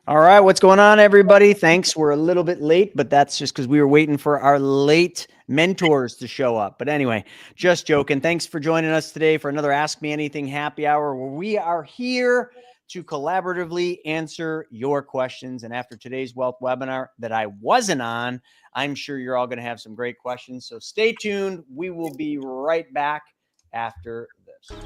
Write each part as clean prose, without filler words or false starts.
All right, what's going on, everybody? Thanks. We're a little bit late, but that's just because we were waiting for our late mentors to show up. But anyway, just joking. Thanks for joining us today for another Ask Me Anything happy hour, where we are here to collaboratively answer your questions. And after today's wealth webinar that I wasn't on, I'm sure you're all going to have some great questions. So stay tuned. We will be right back after this.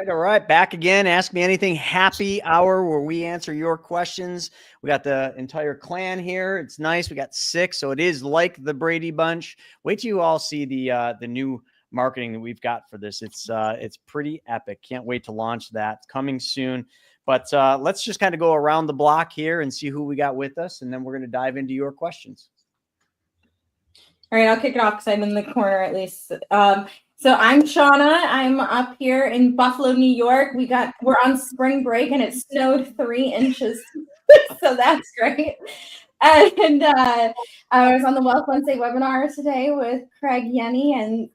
All right. Back again. Ask Me Anything happy hour, where we answer your questions. We got the entire clan here. It's nice. We got 6, so it is like the Brady Bunch. Wait till you all see the new marketing that we've got for this. It's pretty epic. Can't wait to launch that. It's coming soon. But let's just kind of go around the block here and see who we got with us, and then we're going to dive into your questions. All right, I'll kick it off because I'm in the corner at least. So I'm Shauna. I'm up here in Buffalo, New York. We're on spring break and it snowed 3 inches, so that's great. And I was on the Wealth Wednesday webinar today with Craig Yenny and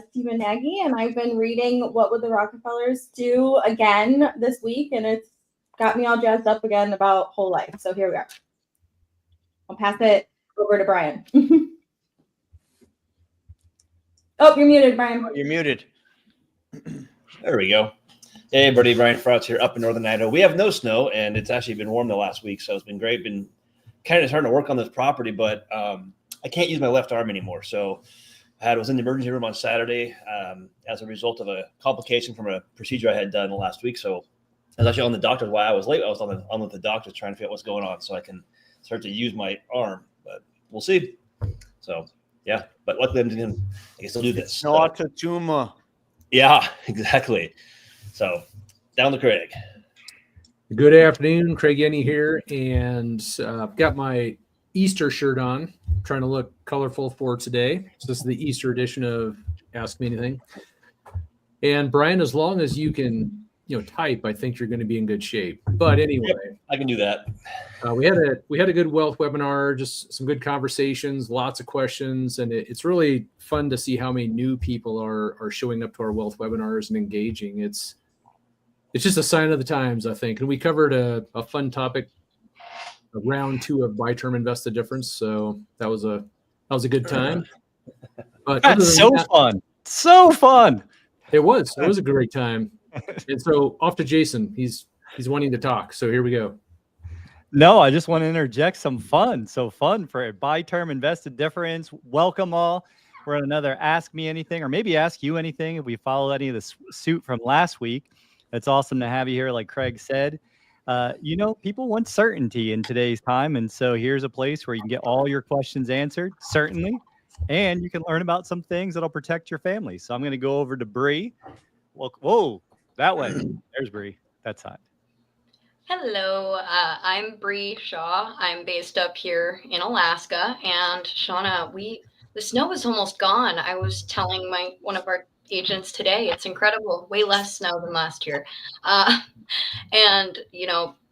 Stephen Nagy, and I've been reading What Would the Rockefellers Do again this week, and it's got me all jazzed up again about whole life. So here we are. I'll pass it over to Brian. Oh, you're muted, Brian. Oh, you're muted. There we go. Hey, everybody. Brian Frauts here up in Northern Idaho. We have no snow, and it's actually been warm the last week, so it's been great. Been kind of starting to work on this property, but I can't use my left arm anymore. So I was in the emergency room on Saturday as a result of a complication from a procedure I had done last week. So I was actually on the doctor's. Why I was late, I was on with the doctor trying to figure out what's going on so I can start to use my arm, but we'll see. So yeah, but luckily I can still do this. Not a tumor. Yeah, exactly. So down to Craig. Good afternoon, Craig Yenny here, and I've got my Easter shirt on, trying to look colorful for today. So this is the Easter edition of Ask Me Anything. And Brian, as long as you can, type, I think you're going to be in good shape. But anyway, yep, I can do that. We had a good wealth webinar, just some good conversations, lots of questions, and it's really fun to see how many new people are showing up to our wealth webinars and engaging. It's just a sign of the times, I think. And we covered a fun topic, round 2 of buy term invest the difference. So that was a good time. But that's fun. So fun. It was a great time. And so off to Jason. He's wanting to talk. So here we go. No, I just want to interject some fun. So fun for a buy term invested difference. Welcome all. We're on another Ask Me Anything, or maybe Ask You Anything if we follow any of the suit from last week. It's awesome to have you here, like Craig said. People want certainty in today's time. And so here's a place where you can get all your questions answered, certainly. And you can learn about some things that'll protect your family. So I'm going to go over to Bree. Well, whoa, that way. There's Bree. That side. Hello, I'm Bree Shaw. I'm based up here in Alaska. And Shauna, the snow is almost gone. I was telling one of our agents today, it's incredible, way less snow than last year. And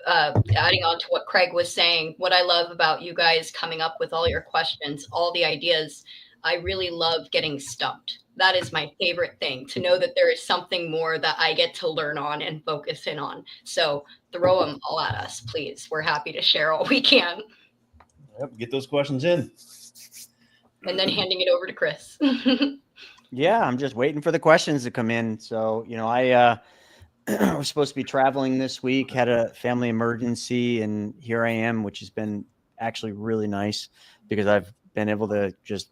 adding on to what Craig was saying, what I love about you guys coming up with all your questions, all the ideas, I really love getting stumped. That is my favorite thing, to know that there is something more that I get to learn on and focus in on. So throw them all at us, please. We're happy to share all we can. Yep, get those questions in. And then handing it over to Chris. Yeah, I'm just waiting for the questions to come in. So, I was supposed to be traveling this week, had a family emergency, and here I am, which has been actually really nice because I've been able to just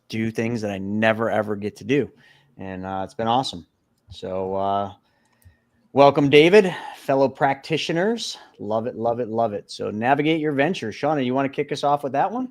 do things that I never, ever get to do. And it's been awesome. So welcome, David, fellow practitioners. Love it, love it, love it. So navigate your venture. Shauna, you want to kick us off with that one?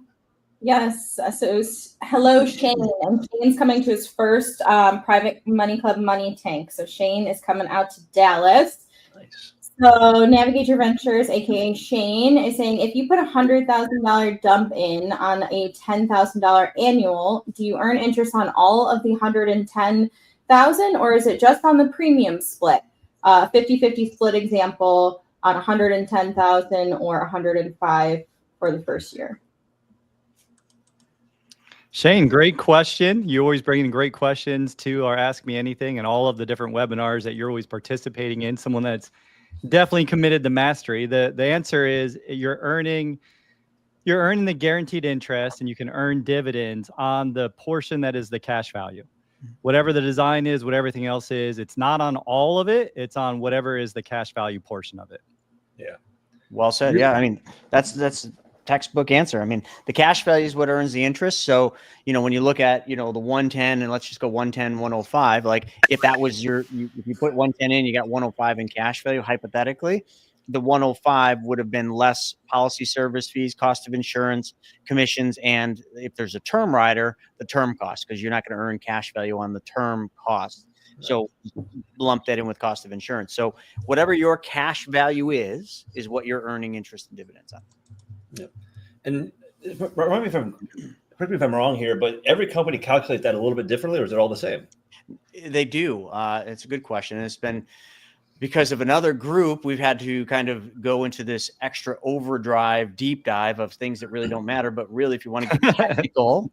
Yes. So hello, Shane. And Shane's coming to his first private money club money tank. So Shane is coming out to Dallas. Nice. So Navigate Your Ventures, aka Shane, is saying, if you put $100,000 dump in on a $10,000 annual, do you earn interest on all of the $110,000, or is it just on the premium split? 50-50 split example, on 110,000 or 105 for the first year. Shane, great question. You always bring in great questions to our Ask Me Anything and all of the different webinars that you're always participating in. Someone that's definitely committed to mastery. The answer is you're earning the guaranteed interest, and you can earn dividends on the portion that is the cash value. Whatever the design is, what everything else is, it's not on all of it. It's on whatever is the cash value portion of it. Yeah. Well said. Yeah. I mean, that's textbook answer. I mean, the cash value is what earns the interest. So, when you look at, the 110, and let's just go 110, 105, like if that was if you put 110 in, you got 105 in cash value, hypothetically, the 105 would have been less policy service fees, cost of insurance, commissions, and if there's a term rider, the term cost, because you're not going to earn cash value on the term cost. So lump that in with cost of insurance. So whatever your cash value is what you're earning interest and dividends on. Yeah. And correct me if I'm wrong here, but every company calculates that a little bit differently, or is it all the same? They do. It's a good question. And it's been because of another group, we've had to kind of go into this extra overdrive, deep dive of things that really don't matter. But really, if you want to get technical,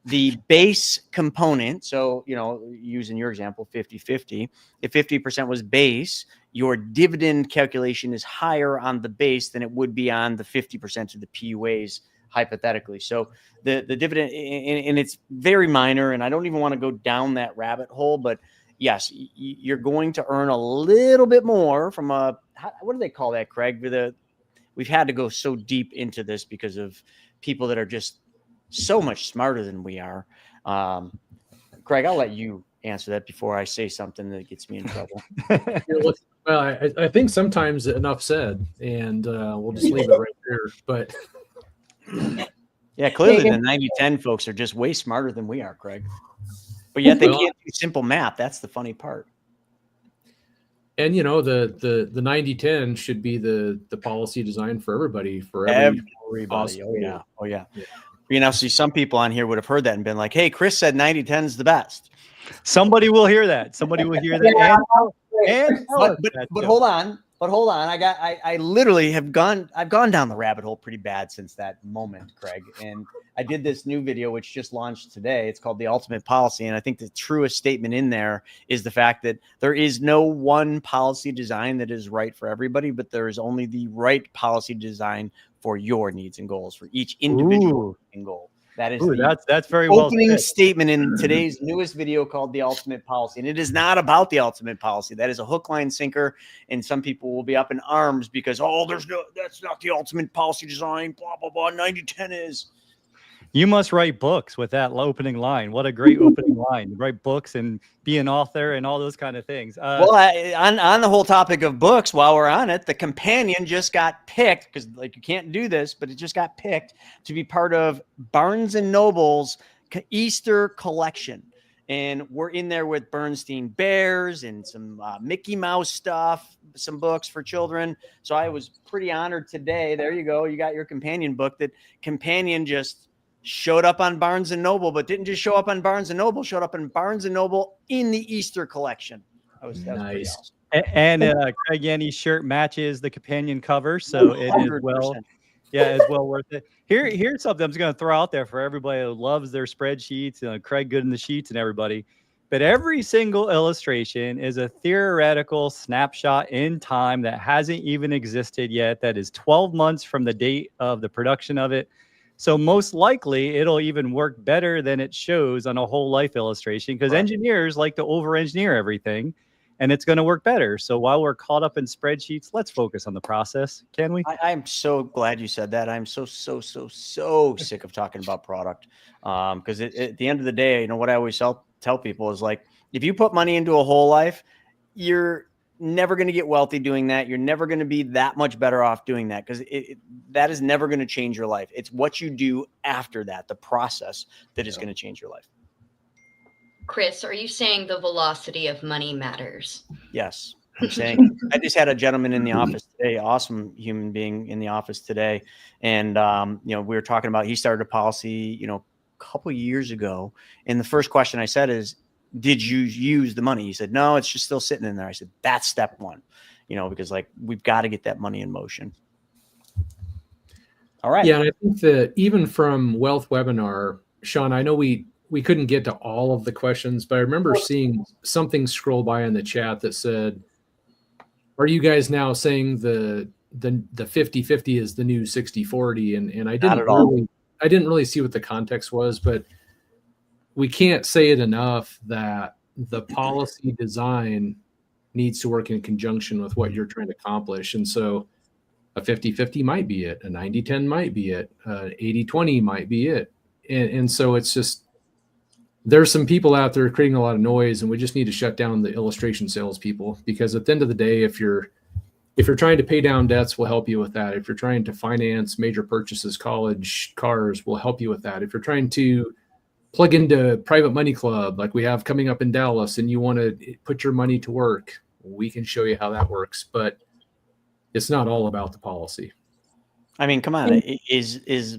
the base component, so, using your example, 50-50, if 50% was base, your dividend calculation is higher on the base than it would be on the 50% of the PUAs, hypothetically. So the dividend, and it's very minor, and I don't even want to go down that rabbit hole, but yes, you're going to earn a little bit more from what do they call that, Craig? We've had to go so deep into this because of people that are just so much smarter than we are. Craig, I'll let you answer that before I say something that gets me in trouble. Well, I think sometimes enough said, and we'll just leave it right there. But yeah, clearly the 90-10 folks are just way smarter than we are, Craig. But yet they can't do simple math. That's the funny part. And the 90-10 should be the policy design for everybody, everybody. Oh yeah. See, some people on here would have heard that and been like, "Hey, Chris said 90-10 is the best." Somebody will hear that. Somebody will hear that. But hold on. I literally I've gone down the rabbit hole pretty bad since that moment, Craig. And I did this new video, which just launched today. It's called The Ultimate Policy. And I think the truest statement in there is the fact that there is no one policy design that is right for everybody, but there is only the right policy design for your needs and goals, for each individual and goal. That is that's very well opening statement in today's newest video called The Ultimate Policy. And it is not about the ultimate policy. That is a hook, line, sinker. And some people will be up in arms because, that's not the ultimate policy design, blah, blah, blah. 90-10 is. You must write books with that opening line. What a great opening line. Write books and be an author and all those kind of things. On the whole topic of books, while we're on it, the companion just got picked because you can't do this, but it just got picked to be part of Barnes & Noble's Easter collection. And we're in there with Bernstein Bears and some Mickey Mouse stuff, some books for children. So I was pretty honored today. There you go. You got your companion book. That companion just showed up on Barnes & Noble, but didn't just show up on Barnes & Noble, showed up on Barnes & Noble in the Easter collection. That was nice. Awesome. And Craig Yanni's shirt matches the companion cover, so 100%. It is well worth it. Here's something I'm just going to throw out there for everybody who loves their spreadsheets, Craig good in the sheets and everybody. But every single illustration is a theoretical snapshot in time that hasn't even existed yet. That is 12 months from the date of the production of it. So most likely it'll even work better than it shows on a whole life illustration because engineers like to over-engineer everything, and it's going to work better. So while we're caught up in spreadsheets, let's focus on the process. Can we? I'm so glad you said that. I'm so sick of talking about product because at the end of the day, what I always tell people is if you put money into a whole life, you're never going to get wealthy doing that. You're never going to be that much better off doing that because that is never going to change your life. It's what you do after that, the process that is going to change your life. Chris, are you saying the velocity of money matters? Yes. I'm saying I just had a gentleman in the office today, awesome human being in the office today. And, we were talking about, he started a policy, a couple of years ago. And the first question I said is, did you use the money? He said, no, it's just still sitting in there. I said, that's step one. because like we've got to get that money in motion. All right. Yeah, and I think that even from Wealth Webinar, Sean, I know we couldn't get to all of the questions, but I remember seeing something scroll by in the chat that said, "Are you guys now saying the 50-50 is the new 60-40?" And I didn't really see what the context was, but we can't say it enough that the policy design needs to work in conjunction with what you're trying to accomplish. And so a 50-50 might be it, a 90-10 might be it, 80-20 might be it. And so it's just, there's some people out there creating a lot of noise, and we just need to shut down the illustration salespeople, because at the end of the day, if you're trying to pay down debts, we'll help you with that. If you're trying to finance major purchases, college, cars, we'll help you with that. If you're trying to plug into private money club like we have coming up in Dallas and you want to put your money to work, we can show you how that works. But it's not all about the policy. I mean, come on. Is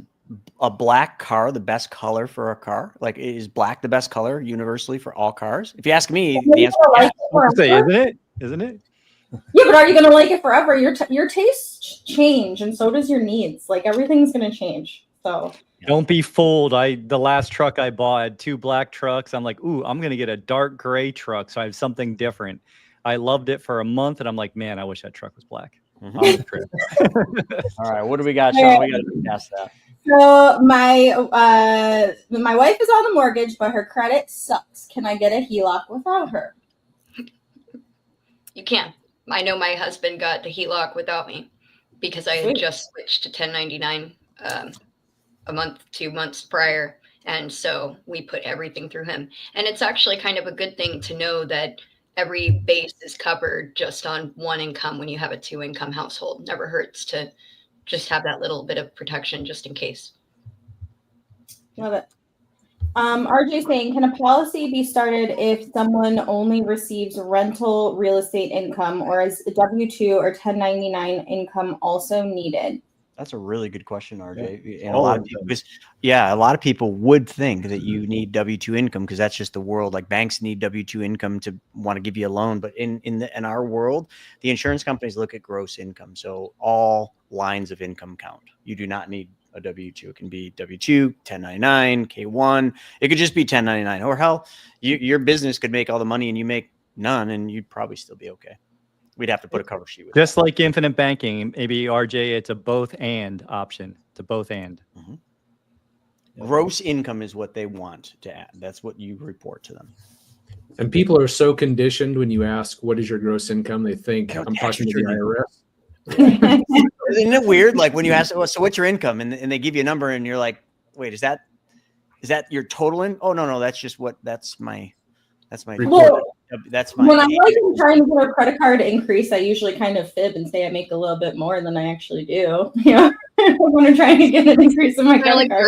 a black car the best color for a car? Like, is black the best color universally for all cars? If you ask me, the answer is yes. Isn't it? Yeah, but are you going to like it forever? Your tastes change, and so does your needs. Like, everything's going to change. So don't be fooled. The last truck I bought had 2 black trucks. I'm like, ooh, I'm going to get a dark gray truck, so I have something different. I loved it for a month, and I'm like, man, I wish that truck was black. Mm-hmm. On the trip. All right, what do we got, Sean? We got to pass that. So my wife is on the mortgage, but her credit sucks. Can I get a HELOC without her? You can. I know my husband got the HELOC without me because I had just switched to 1099 2 months prior. And so we put everything through him. And it's actually kind of a good thing to know that every base is covered just on one income when you have a 2-income household. Never hurts to just have that little bit of protection just in case. Love it. RJ saying, can a policy be started if someone only receives rental real estate income, or is a W-2 or 1099 income also needed? That's a really good question, RJ. And a lot of people would think that you need W-2 income because that's just the world. Like, banks need W-2 income to want to give you a loan, but in our world, the insurance companies look at gross income. So all lines of income count. You do not need a W-2. It can be W-2, 1099, K-1. It could just be 1099. Or hell, your business could make all the money and you make none, and you'd probably still be okay. We'd have to put a cover sheet with it. Just like infinite banking, maybe RJ, it's a both and option. It's a both and. Mm-hmm. Gross income is what they want to add. That's what you report to them. And people are so conditioned when you ask, what is your gross income? They think I'm talking to the IRS. Isn't it weird? Like when you ask, oh, so what's your income? And they give you a number and you're like, wait, is that your total in? Oh, no, that's my report. Well, that's my when I'm trying to get a credit card increase, I usually kind of fib and say I make a little bit more than I actually do. Yeah. When I'm trying to get an increase in my credit card.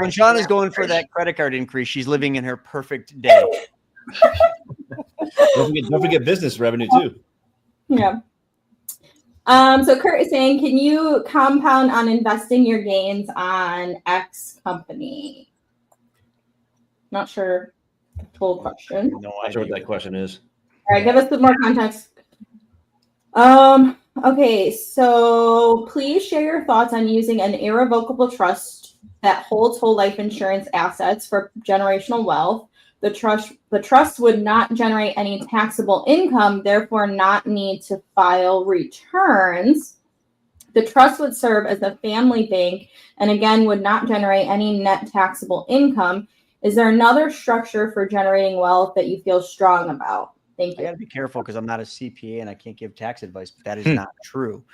When Sean is going for that credit card increase, she's living in her perfect day. Don't forget business revenue too. Yeah. So Kurt is saying, can you compound on investing your gains on X company? Not sure. Full question. No, I'm not sure what that question is. All right, give us some more context. Okay, so please share your thoughts on using an irrevocable trust that holds whole life insurance assets for generational wealth. The trust would not generate any taxable income, therefore not need to file returns. The trust would serve as a family bank and again would not generate any net taxable income. Is there another structure for generating wealth that you feel strong about? Thank you. I got to be careful because I'm not a CPA and I can't give tax advice, but that is not true.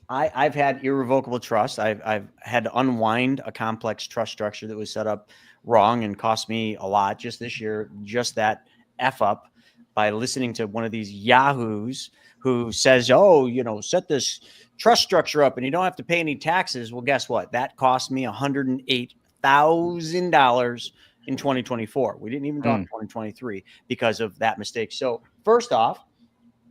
I've had irrevocable trust. I've had to unwind a complex trust structure that was set up wrong and cost me a lot just this year, just that F up by listening to one of these yahoos who says, oh, set this trust structure up and you don't have to pay any taxes. Well, guess what? That cost me $108,000 in 2024. We didn't even talk 2023 because of that mistake. So first off,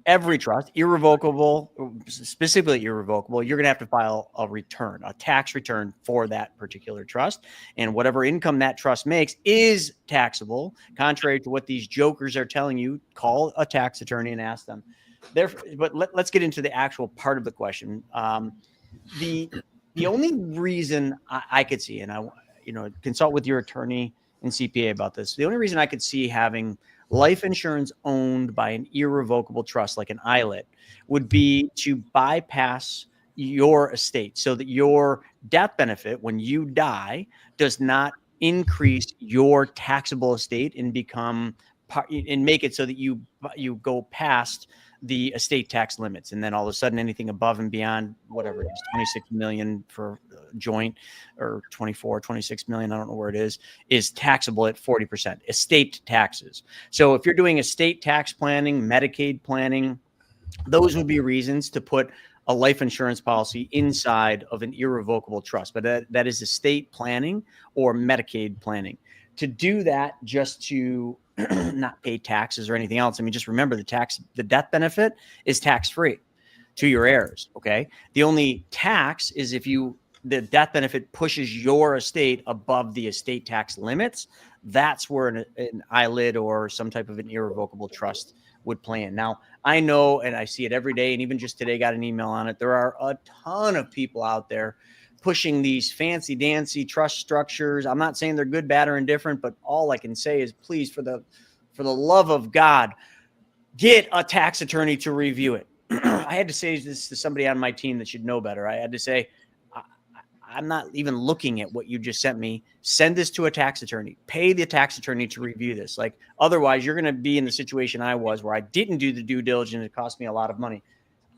every trust, irrevocable, specifically irrevocable, you're going to have to file a return, a tax return for that particular trust. And whatever income that trust makes is taxable. Contrary to what these jokers are telling you, call a tax attorney and ask them. but let's get into the actual part of the question. The only reason I could see, and I consult with your attorney and CPA about this. The only reason I could see having life insurance owned by an irrevocable trust, like an ILIT, would be to bypass your estate so that your death benefit when you die does not increase your taxable estate and become and make it so that you go past the estate tax limits. And then all of a sudden anything above and beyond whatever it is, 26 million for joint, or 26 million, I don't know where it is taxable at 40% estate taxes. So if you're doing estate tax planning, Medicaid planning, those would be reasons to put a life insurance policy inside of an irrevocable trust. But that is estate planning or Medicaid planning. To do that just to not pay taxes or anything else. I mean, just remember the death benefit is tax-free to your heirs. Okay. The only tax is if the death benefit pushes your estate above the estate tax limits. That's where an ILIT or some type of an irrevocable trust would play in. Now, I know, and I see it every day, and even just today got an email on it. There are a ton of people out there pushing these fancy dancy trust structures. I'm not saying they're good, bad, or indifferent, but all I can say is, please, for the love of God, get a tax attorney to review it. I had to say this to somebody on my team that should know better. I had to say, I'm not even looking at what you just sent me. Send this to a tax attorney. Pay the tax attorney to review this. Like, otherwise, you're going to be in the situation I was, where I didn't do the due diligence. It cost me a lot of money.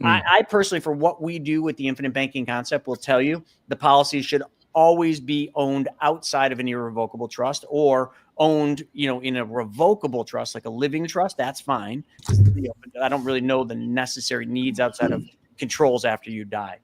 I personally, for what we do with the infinite banking concept, will tell you the policy should always be owned outside of an irrevocable trust, or owned, in a revocable trust, like a living trust. That's fine. I don't really know the necessary needs outside of controls after you die.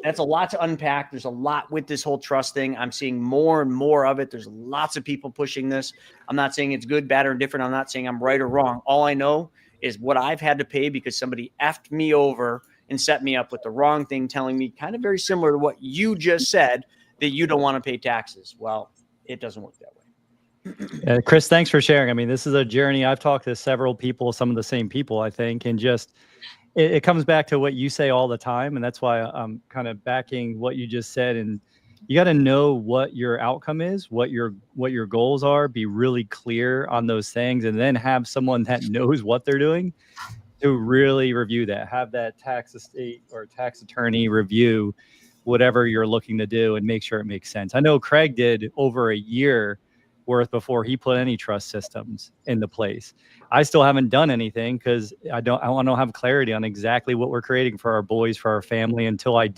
That's a lot to unpack. There's a lot with this whole trust thing. I'm seeing more and more of it. There's lots of people pushing this. I'm not saying it's good, bad, or indifferent. I'm not saying I'm right or wrong. All I know is what I've had to pay because somebody effed me over and set me up with the wrong thing, telling me kind of very similar to what you just said, that you don't want to pay taxes. Well, it doesn't work that way. Chris, thanks for sharing. I mean, this is a journey. I've talked to several people, some of the same people, I think, and just it comes back to what you say all the time. And that's why I'm kind of backing what you just said. And you got to know what your outcome is, what your goals are, be really clear on those things, and then have someone that knows what they're doing to really review that. Have that tax estate or tax attorney review whatever you're looking to do and make sure it makes sense. I know Craig did over a year worth before he put any trust systems into place. I still haven't done anything because I want to have clarity on exactly what we're creating for our boys, for our family. Until I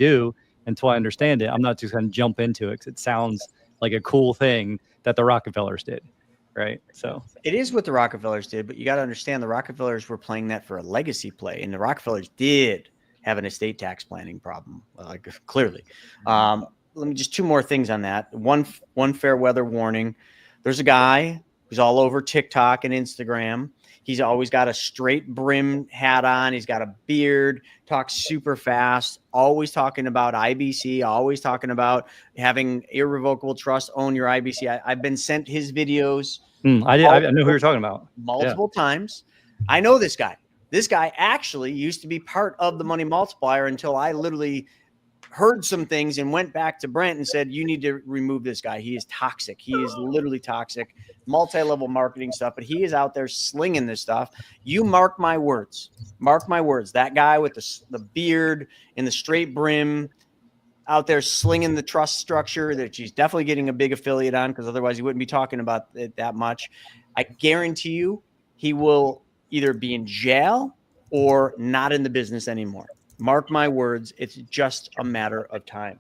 understand it, I'm not just going to jump into it because it sounds like a cool thing that the Rockefellers did, right? So it is what the Rockefellers did, but you got to understand the Rockefellers were playing that for a legacy play, and the Rockefellers did have an estate tax planning problem, clearly. Let me just two more things on that. One fair weather warning. There's a guy who's all over TikTok and Instagram. He's always got a straight brim hat on. He's got a beard, talks super fast, always talking about IBC, always talking about having irrevocable trust, own your IBC. I've been sent his videos. I know who you're talking about. Multiple times. I know this guy. This guy actually used to be part of the Money Multiplier until I literally heard some things and went back to Brent and said, you need to remove this guy. He is toxic. He is literally toxic, multi-level marketing stuff, but he is out there slinging this stuff. You mark my words, that guy with the beard and the straight brim out there slinging the trust structure that he's definitely getting a big affiliate on, because otherwise he wouldn't be talking about it that much. I guarantee you he will either be in jail or not in the business anymore. Mark my words, it's just a matter of time.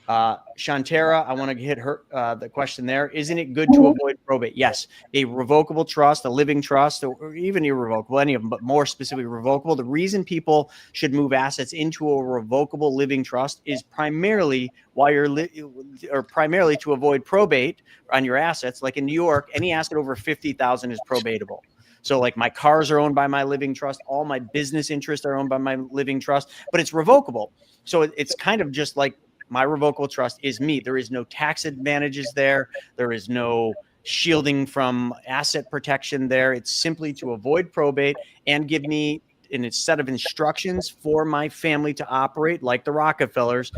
Shantara, I want to hit her the question there. Isn't it good to avoid probate? Yes. A revocable trust, a living trust, or even irrevocable, any of them, but more specifically revocable. The reason people should move assets into a revocable living trust is primarily primarily to avoid probate on your assets. Like in New York, any asset over $50,000 is probatable. So like my cars are owned by my living trust. All my business interests are owned by my living trust, but it's revocable. So it's kind of just like my revocable trust is me. There is no tax advantages there. There is no shielding from asset protection there. It's simply to avoid probate and give me a set of instructions for my family to operate like the Rockefellers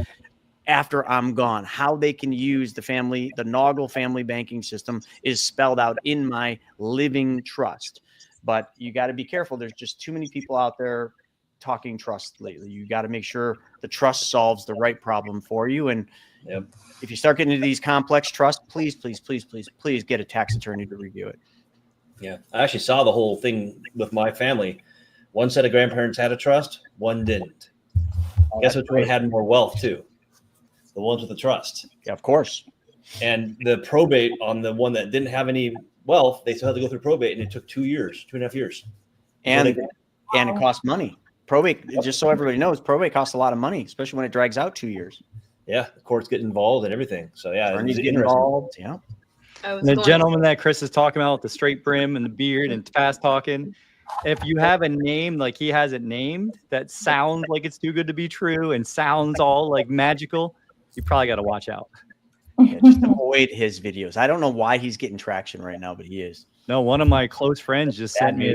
after I'm gone. How they can use the Naugle family banking system is spelled out in my living trust. But you got to be careful. There's just too many people out there talking trust lately. You got to make sure the trust solves the right problem for you. And if you start getting into these complex trusts, please get a tax attorney to review it. Yeah, I actually saw the whole thing with my family. One set of grandparents had a trust, one didn't. Guess which one had more wealth too? The ones with the trust. Yeah, of course. And the probate on the one that didn't have any wealth, they still had to go through probate, and it took 2.5 years. And it costs money. Probate, just so everybody knows, probate costs a lot of money, especially when it drags out 2 years. Yeah, the courts get involved and everything. So yeah, attorneys get involved. Yeah. And the gentleman that Chris is talking about with the straight brim and the beard and fast talking, if you have a name like he has it named that sounds like it's too good to be true and sounds all like magical, you probably got to watch out. Yeah, just avoid his videos. I don't know why he's getting traction right now, but he is. No, one of my close friends just sent me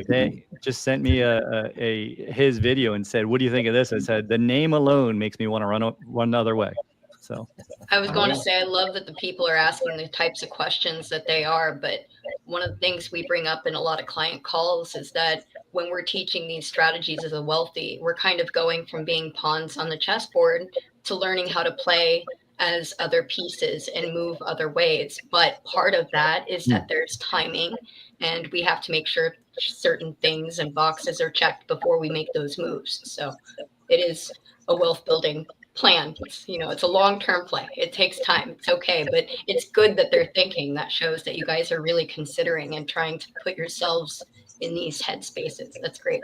his video and said, "What do you think of this?" I said, "The name alone makes me want to run the other way." So I was going to say, I love that the people are asking the types of questions that they are, but one of the things we bring up in a lot of client calls is that when we're teaching these strategies as a wealthy, we're kind of going from being pawns on the chessboard to learning how to play as other pieces and move other ways. But part of that is that there's timing, and we have to make sure certain things and boxes are checked before we make those moves. So it is a wealth building plan. It's a long-term play. It takes time. It's okay, but it's good that they're thinking. That shows that you guys are really considering and trying to put yourselves in these headspaces. That's great.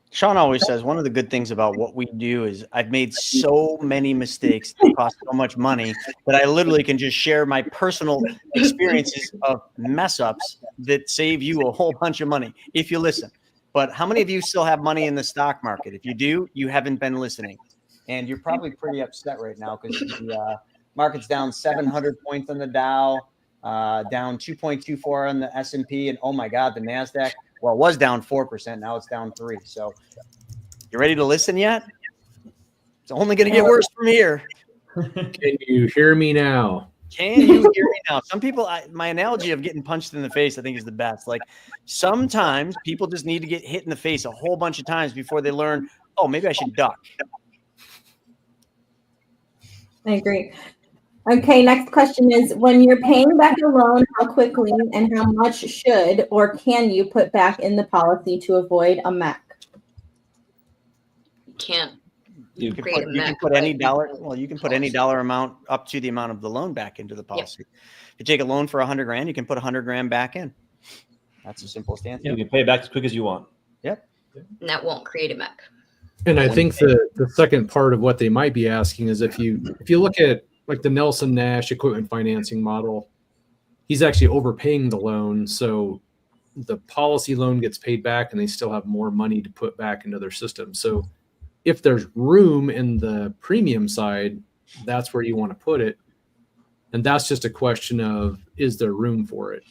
Sean always says one of the good things about what we do is I've made so many mistakes that cost so much money that I literally can just share my personal experiences of mess ups that save you a whole bunch of money if you listen. But how many of you still have money in the stock market? If you do, you haven't been listening. And you're probably pretty upset right now because the market's down 700 points on the Dow, down 2.24 on the S&P, and oh my God, the NASDAQ. Well, it was down 4%. Now it's down 3%. So you ready to listen yet? It's only going to get worse from here. Can you hear me now? Can you hear me now? Some people, my analogy of getting punched in the face, I think is the best. Like sometimes people just need to get hit in the face a whole bunch of times before they learn, oh, maybe I should duck. I agree. Okay, next question is, when you're paying back a loan, how quickly and how much should or can you put back in the policy to avoid a MEC? You can't. You can put any dollar. Well, you can put any dollar amount up to the amount of the loan back into the policy. Yep. If you take a loan for $100,000, you can put $100,000 back in. That's the simplest answer. You can pay it back as quick as you want. Yep. And that won't create a MEC. And I think the second part of what they might be asking is if you look at like the Nelson Nash equipment financing model, he's actually overpaying the loan. So the policy loan gets paid back and they still have more money to put back into their system. So if there's room in the premium side, that's where you want to put it. And that's just a question of, is there room for it?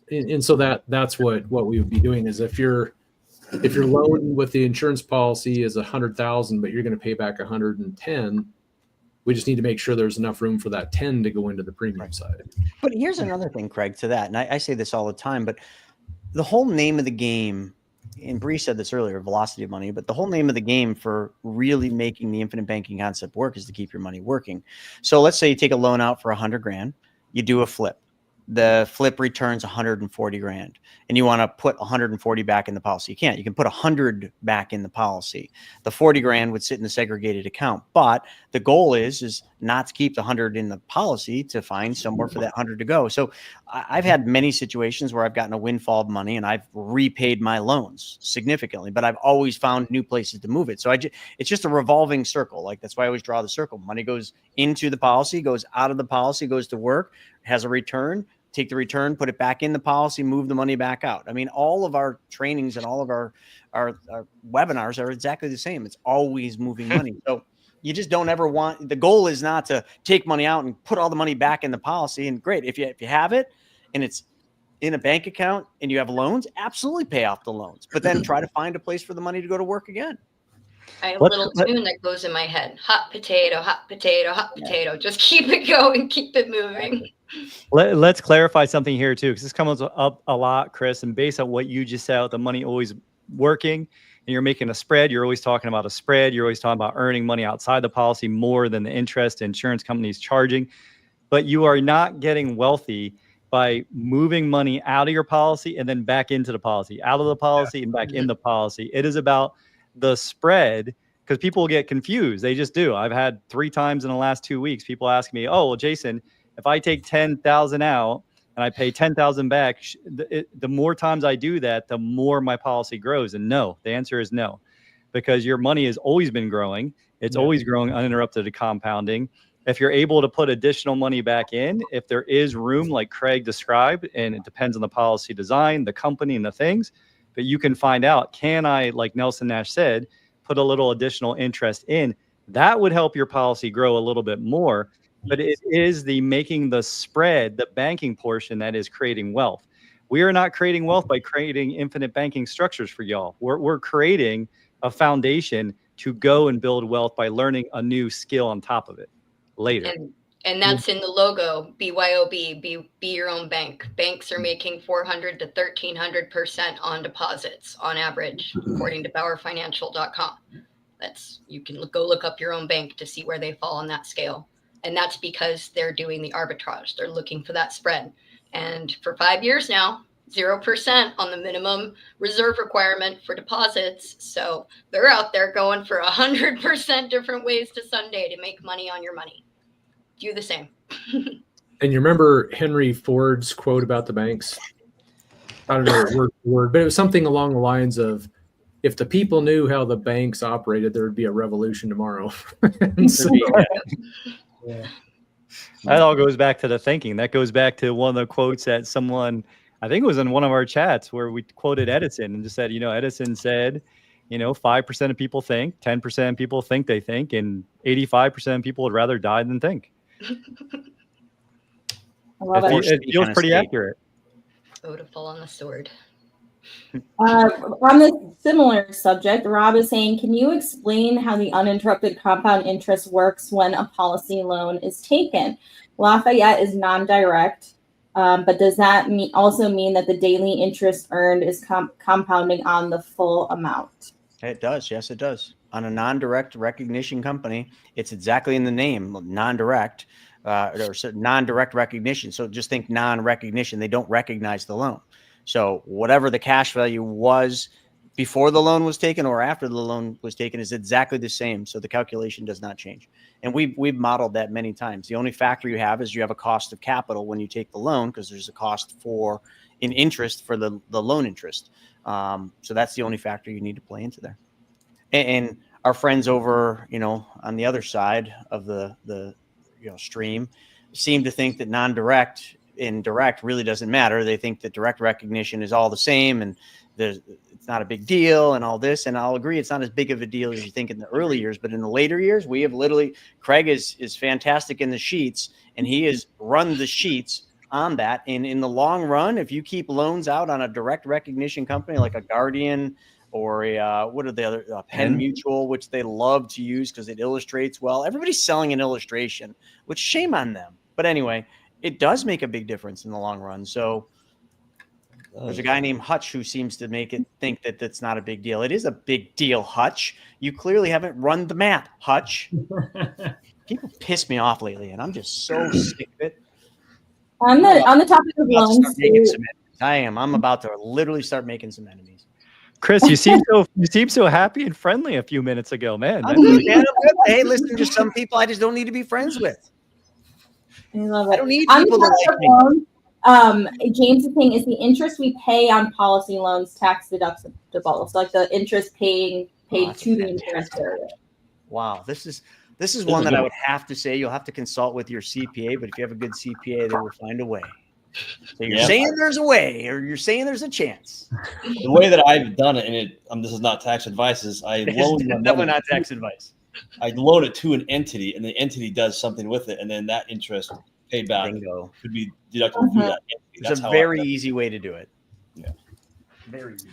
And so that's what we would be doing is if your loan with the insurance policy is 100,000, but you're going to pay back 110, we just need to make sure there's enough room for that 10 to go into the premium side. But here's another thing, Craig, to that. And I say this all the time, but the whole name of the game, and Bree said this earlier, velocity of money, but the whole name of the game for really making the infinite banking concept work is to keep your money working. So let's say you take a loan out for $100,000, you do a flip. The flip returns $140,000 and you want to put 140 back in the policy. You can't. You can put 100 back in the policy. The 40 grand would sit in the segregated account, but the goal is not to keep the 100 in the policy, to find somewhere for that 100 to go. So I've had many situations where I've gotten a windfall of money and I've repaid my loans significantly, but I've always found new places to move it. So it's just a revolving circle. Like that's why I always draw the circle. Money goes into the policy, goes out of the policy, goes to work, has a return, take the return, put it back in the policy, move the money back out. I mean, all of our trainings and all of our webinars are exactly the same. It's always moving money. So you just don't ever want, the goal is not to take money out and put all the money back in the policy. And great, if you have it and it's in a bank account and you have loans, absolutely pay off the loans, but then try to find a place for the money to go to work again. I have a little tune that goes in my head. Hot potato, hot potato, hot potato. Just keep it going, keep it moving. Let's clarify something here too, because this comes up a lot, Chris, and based on what you just said, the money always working and you're making a spread, you're always talking about a spread. You're always talking about earning money outside the policy more than the interest insurance companies charging, but you are not getting wealthy by moving money out of your policy and then back into the policy, out of the policy and back in the policy. It is about the spread, because people get confused. They just do. I've had 3 times in the last 2 weeks, people ask me, oh, well, Jason, if I take 10,000 out and I pay 10,000 back, the more times I do that, the more my policy grows. And no, the answer is no, because your money has always been growing. It's always growing uninterrupted to compounding. If you're able to put additional money back in, if there is room like Craig described, and it depends on the policy design, the company and the things, but you can find out, can I, like Nelson Nash said, put a little additional interest in? That would help your policy grow a little bit more. But it is the making the spread, the banking portion, that is creating wealth. We are not creating wealth by creating infinite banking structures for y'all. We're creating a foundation to go and build wealth by learning a new skill on top of it later. And that's in the logo, BYOB, be your own bank. Banks are making 400 to 1,300% on deposits on average, according to BauerFinancial.com. You can go look up your own bank to see where they fall on that scale. And that's because they're doing the arbitrage. They're looking for that spread. And for 5 years now, 0% on the minimum reserve requirement for deposits. So they're out there going for 100% different ways to Sunday to make money on your money. Do the same. And you remember Henry Ford's quote about the banks? I don't know word for word, but it was something along the lines of, if the people knew how the banks operated, there would be a revolution tomorrow. So, that all goes back to the thinking. That goes back to one of the quotes that someone, I think it was in one of our chats, where we quoted Edison and just said, Edison said, 5% of people think, 10% of people think they think, and 85% of people would rather die than think. It feels pretty accurate. Oh, to fall on the sword. On this similar subject, Rob is saying, can you explain how the uninterrupted compound interest works when a policy loan is taken? Lafayette is non-direct, but does that also mean that the daily interest earned is compounding on the full amount? It does. Yes, it does. On a non-direct recognition company, it's exactly in the name, non-direct, or non-direct recognition. So just think non-recognition. They don't recognize the loan. So whatever the cash value was before the loan was taken or after the loan was taken is exactly the same. So the calculation does not change. And we've modeled that many times. The only factor you have is you have a cost of capital when you take the loan, because there's a cost for an interest for the loan interest. So that's the only factor you need to play into there. And our friends over, on the other side of the stream seem to think that non-direct and direct really doesn't matter. They think that direct recognition is all the same and it's not a big deal and all this. And I'll agree, it's not as big of a deal as you think in the early years, but in the later years, we have literally, Craig is fantastic in the sheets, and he has run the sheets on that. And in the long run, if you keep loans out on a direct recognition company like a Guardian or what are the other, Penn Mutual, which they love to use because it illustrates well. Everybody's selling an illustration, which shame on them. But anyway, it does make a big difference in the long run. So there's a guy named Hutch who seems to make it think that that's not a big deal. It is a big deal, Hutch. You clearly haven't run the math, Hutch. People piss me off lately, and I'm just so sick of it. On the topic of loans, I am. I'm about to literally start making some enemies. Chris, you seem so happy and friendly a few minutes ago, man. Hey, listen, to some people I just don't need to be friends with. I love it. I don't need people to like me. James is saying, is the interest we pay on policy loans tax deductible? So like the interest paid to the insurance carrier. Wow, this is one that I would have to say you'll have to consult with your CPA, but if you have a good CPA, they will find a way. So you're saying there's a way, or you're saying there's a chance. The way that I've done it, and this is not tax advice, is I loan definitely not tax advice. I loan it to an entity, and the entity does something with it, and then that interest paid back Bingo. could be deductible through that entity. It's That's a how very easy way to do it. Yeah. Very easy.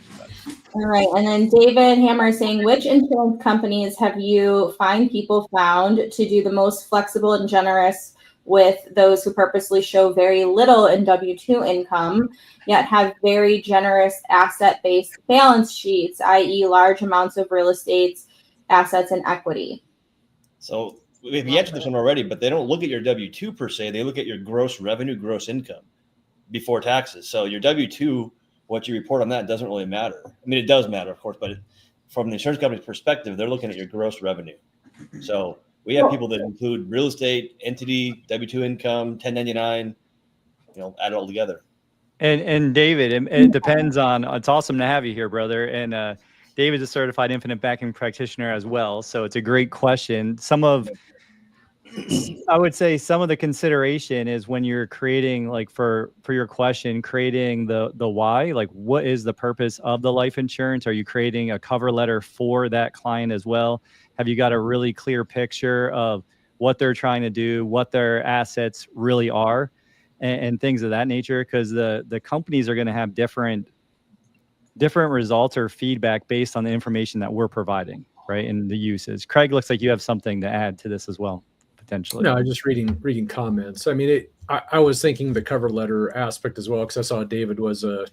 All right. And then David Hammer is saying, which insurance companies have you found to do the most flexible and generous with those who purposely show very little in W-2 income, yet have very generous asset-based balance sheets, i.e. large amounts of real estate assets and equity? So we've answered this one already, but they don't look at your W-2 per se. They look at your gross revenue, gross income before taxes. So your W-2, what you report on that doesn't really matter. I mean, it does matter, of course, but from the insurance company's perspective, they're looking at your gross revenue. So we have people that include real estate, entity, W-2 income, 1099, add it all together. And David, it depends on, it's awesome to have you here, brother. And David's a certified infinite banking practitioner as well. So it's a great question. I would say some of the consideration is when you're creating, like for your question, creating the why, like what is the purpose of the life insurance? Are you creating a cover letter for that client as well? Have you got a really clear picture of what they're trying to do, what their assets really are, and things of that nature? Because the companies are going to have different results or feedback based on the information that we're providing, right? And the uses. Craig, looks like you have something to add to this as well. Potentially. No, just reading comments. I mean, I was thinking the cover letter aspect as well, because I saw David was a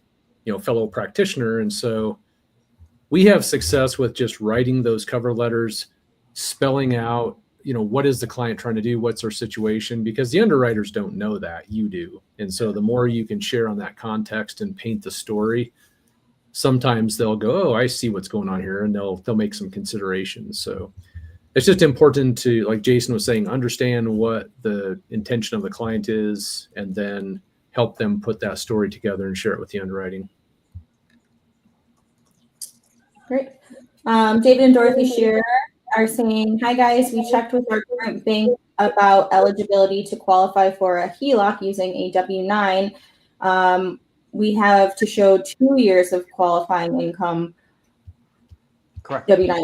fellow practitioner, and so we have success with just writing those cover letters, spelling out what is the client trying to do, what's their situation, because the underwriters don't know that, you do, and so the more you can share on that context and paint the story, sometimes they'll go, oh, I see what's going on here, and they'll make some considerations. So it's just important to, like Jason was saying, understand what the intention of the client is, and then help them put that story together and share it with the underwriting. Great. David and Dorothy Shearer are saying, hi guys, we checked with our current bank about eligibility to qualify for a HELOC using a W-9. We have to show 2 years of qualifying income. Correct. W-9.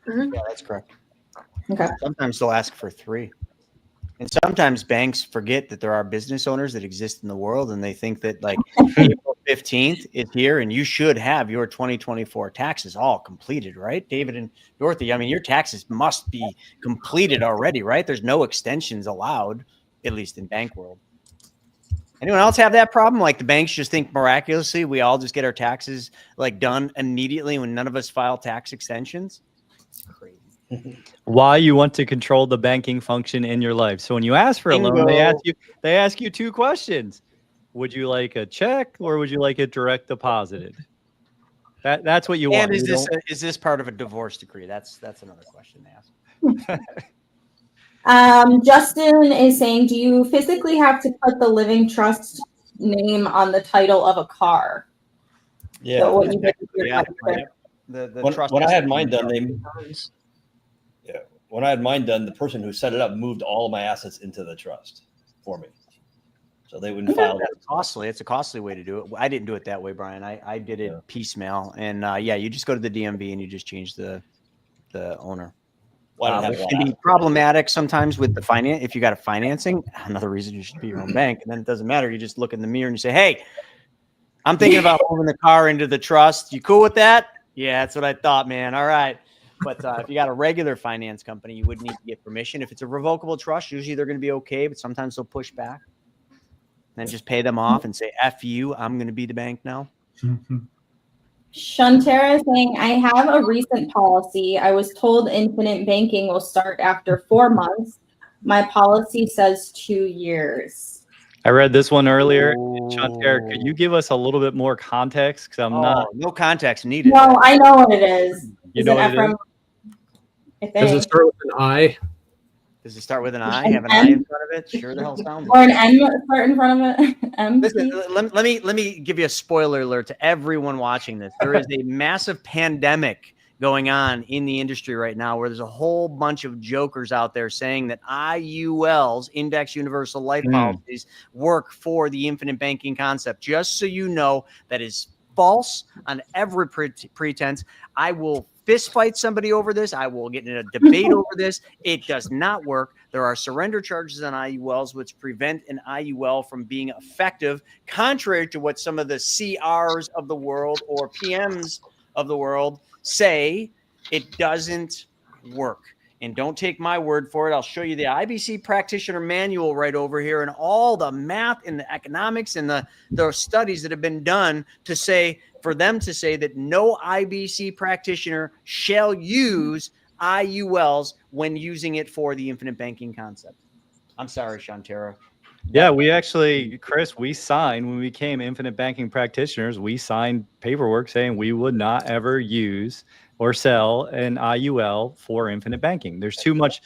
Yeah, that's correct. Okay. Sometimes they'll ask for 3. And sometimes banks forget that there are business owners that exist in the world, and they think that like April 15th is here and you should have your 2024 taxes all completed, right? David and Dorothy, I mean, your taxes must be completed already, right? There's no extensions allowed, at least in bank world. Anyone else have that problem? Like the banks just think miraculously we all just get our taxes like done immediately when none of us file tax extensions? It's crazy. Why you want to control the banking function in your life. So when you ask for a loan, they ask you 2 questions. Would you like a check or would you like it direct deposited? That's what you want. And is this part of a divorce decree? That's another question to ask. Justin is saying, do you physically have to put the living trust name on the title of a car? Yeah. So what you did when I had mine done, when I had mine done, the person who set it up moved all of my assets into the trust for me. So they wouldn't file that. Costly. It's a costly way to do it. I didn't do it that way, Brian. I did it piecemeal. And you just go to the DMV and you just change the owner. It can be problematic sometimes with the finance. If you got a financing, another reason you should be your own bank. And then it doesn't matter. You just look in the mirror and you say, hey, I'm thinking about moving the car into the trust. You cool with that? Yeah, that's what I thought, man. All right. But if you got a regular finance company, you would need to get permission. If it's a revocable trust, usually they're going to be okay, but sometimes they'll push back. Then just pay them off and say, F you, I'm going to be the bank now. Shantara is saying, I have a recent policy. I was told infinite banking will start after 4 months. My policy says 2 years. I read this one earlier. Shantara, could you give us a little bit more context? Because no context needed. No, I know what it is. You know what it is? Does it start with an I? Does it start with an I? Have an I in front of it? Sure the hell sounds or an M start in front of it. M. Listen, let me give you a spoiler alert to everyone watching this. There is a massive pandemic going on in the industry right now where there's a whole bunch of jokers out there saying that IULs, Index Universal Life Policies, work for the infinite banking concept. Just so you know, that is false on every pretense. I will fist fight somebody over this. I will get in a debate over this. It does not work. There are surrender charges on IULs, which prevent an IUL from being effective, contrary to what some of the CRs of the world or PMs of the world say. It doesn't work. And don't take my word for it. I'll show you the IBC practitioner manual right over here and all the math and the economics and the studies that have been done to say, for them to say that no IBC practitioner shall use IULs when using it for the infinite banking concept. I'm sorry, Shantara. Yeah, we actually, Chris, we signed when we became infinite banking practitioners, we signed paperwork saying we would not ever use or sell an IUL for infinite banking. There's too much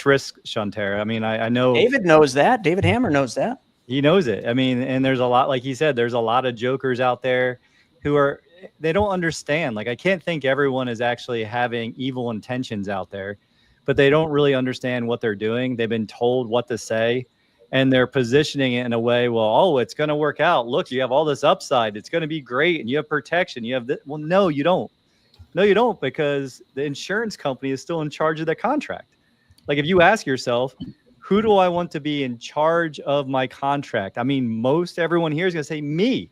risk, Shantara. I mean, I know David knows that. David Hammer knows that. He knows it. I mean, and there's a lot, like he said, there's a lot of jokers out there who they don't understand. Like, I can't think everyone is actually having evil intentions out there, but they don't really understand what they're doing. They've been told what to say, and they're positioning it in a way, well, oh, it's going to work out. Look, you have all this upside. It's going to be great. And you have protection. You have this. Well, no, you don't. No, you don't, because the insurance company is still in charge of the contract. Like, if you ask yourself, who do I want to be in charge of my contract? I mean, most everyone here is going to say me.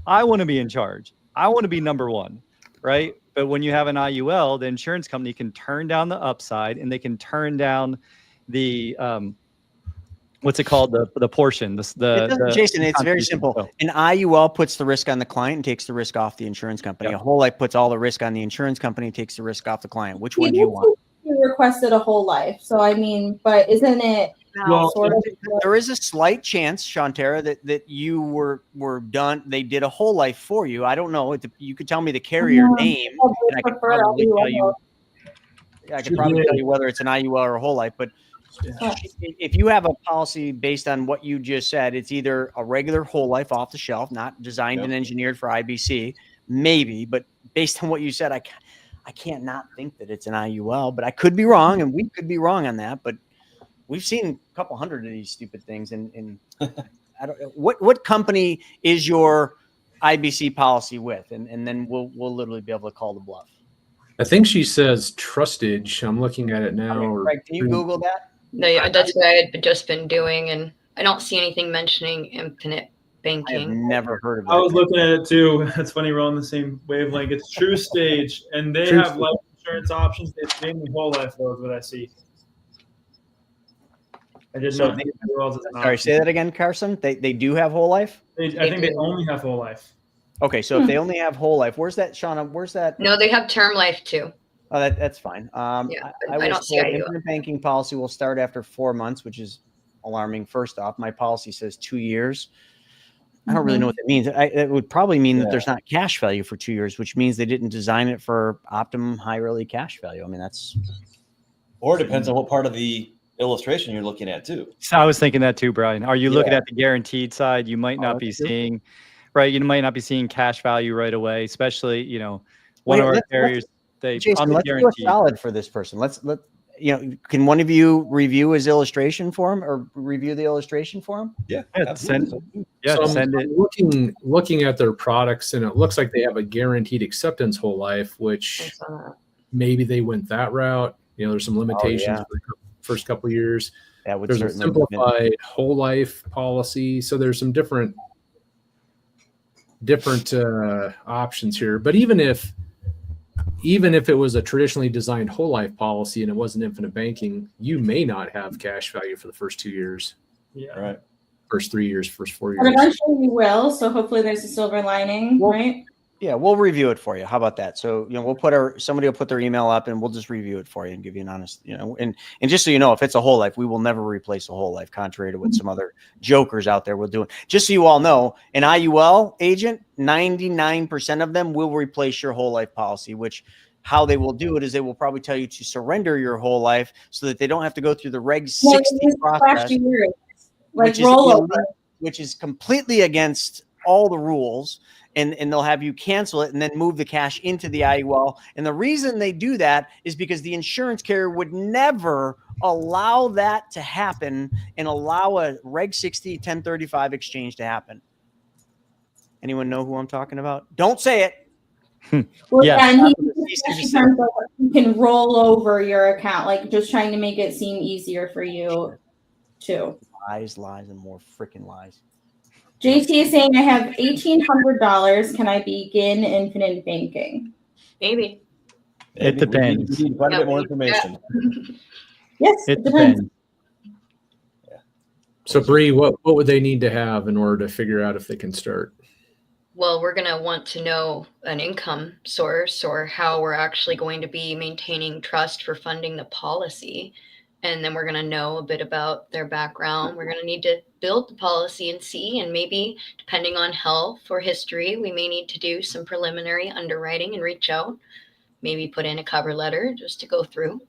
I want to be in charge. I want to be number one, right? But when you have an IUL, the insurance company can turn down the upside, and they can turn down the what's it called? The portion. Jason, it's very simple. An IUL puts the risk on the client and takes the risk off the insurance company. Yep. A whole life puts all the risk on the insurance company and takes the risk off the client. Which one do you want? You requested a whole life, so I mean, but isn't it sort of? There is a slight chance, Shantara, that you were done. They did a whole life for you. I don't know. You could tell me the carrier name, and I could probably tell you. I could probably tell you whether it's an IUL or a whole life, but. If you have a policy based on what you just said, it's either a regular whole life off the shelf, not designed and engineered for IBC, maybe, but based on what you said, I can't not think that it's an IUL, but I could be wrong, and we could be wrong on that, but we've seen a couple hundred of these stupid things. And I don't know, what company is your IBC policy with? And then we'll literally be able to call the bluff. I think she says Trustage. I'm looking at it now. Okay, Greg, can you Google that? No, yeah, that's what I had just been doing, and I don't see anything mentioning infinite banking. I have never heard of that. I was looking at it too. It's funny, we're on the same wavelength. It's True Stage, and they have life insurance options. It's mainly whole life, though, is what I see. I did not think Sorry, say that again, Carson. They do have whole life? I think they only have whole life. Okay, so if they only have whole life, where's that, Shauna? Where's that? No, they have term life too. Oh, that's fine. Yeah, I was told infinite banking policy will start after 4 months, which is alarming. First off, my policy says 2 years. I don't really know what that means. It would probably mean that there's not cash value for 2 years, which means they didn't design it for optimum high early cash value. I mean, that's. Or it depends on what part of the illustration you're looking at too. So I was thinking that too, Brian. Are you looking at the guaranteed side? You might not be seeing, right? You might not be seeing cash value right away, especially, one of our carriers. Jason, let's do a solid for this person. Let can one of you review his illustration for him, or review the illustration for him? Yeah, send it. Looking at their products, and it looks like they have a guaranteed acceptance whole life, which maybe they went that route. There's some limitations for the first couple of years. There's a simplified whole life policy, so there's some different options here. But even if it was a traditionally designed whole life policy and it wasn't infinite banking, you may not have cash value for the first 2 years. Yeah. Right. First 3 years, first 4 years. But eventually we will. So hopefully there's a silver lining, right? Yeah, we'll review it for you. How about that? So, we'll somebody will put their email up, and we'll just review it for you and give you an honest, and just so you know, if it's a whole life, we will never replace a whole life, contrary to what some other jokers out there will do. Just so you all know, an IUL agent, 99% of them will replace your whole life policy, which how they will do it is they will probably tell you to surrender your whole life so that they don't have to go through the Reg 60 process, which is completely against all the rules. And they'll have you cancel it and then move the cash into the IUL. And the reason they do that is because the insurance carrier would never allow that to happen and allow a Reg 60 1035 exchange to happen. Anyone know who I'm talking about? Don't say it. Well, yeah, and in terms of you can roll over your account, like just trying to make it seem easier for you too. Lies, and more freaking lies. JT is saying I have $1,800. Can I begin infinite banking? Maybe. It depends. We need quite a bit more Yeah. information. Yes, It depends. So Bree, what would they need to have in order to figure out if they can start? Well, we're going to want to know an income source or how we're actually going to be maintaining trust for funding the policy. And then we're going to know a bit about their background. We're going to need to build the policy and see, and maybe depending on health or history, we may need to do some preliminary underwriting and reach out, maybe put in a cover letter just to go through.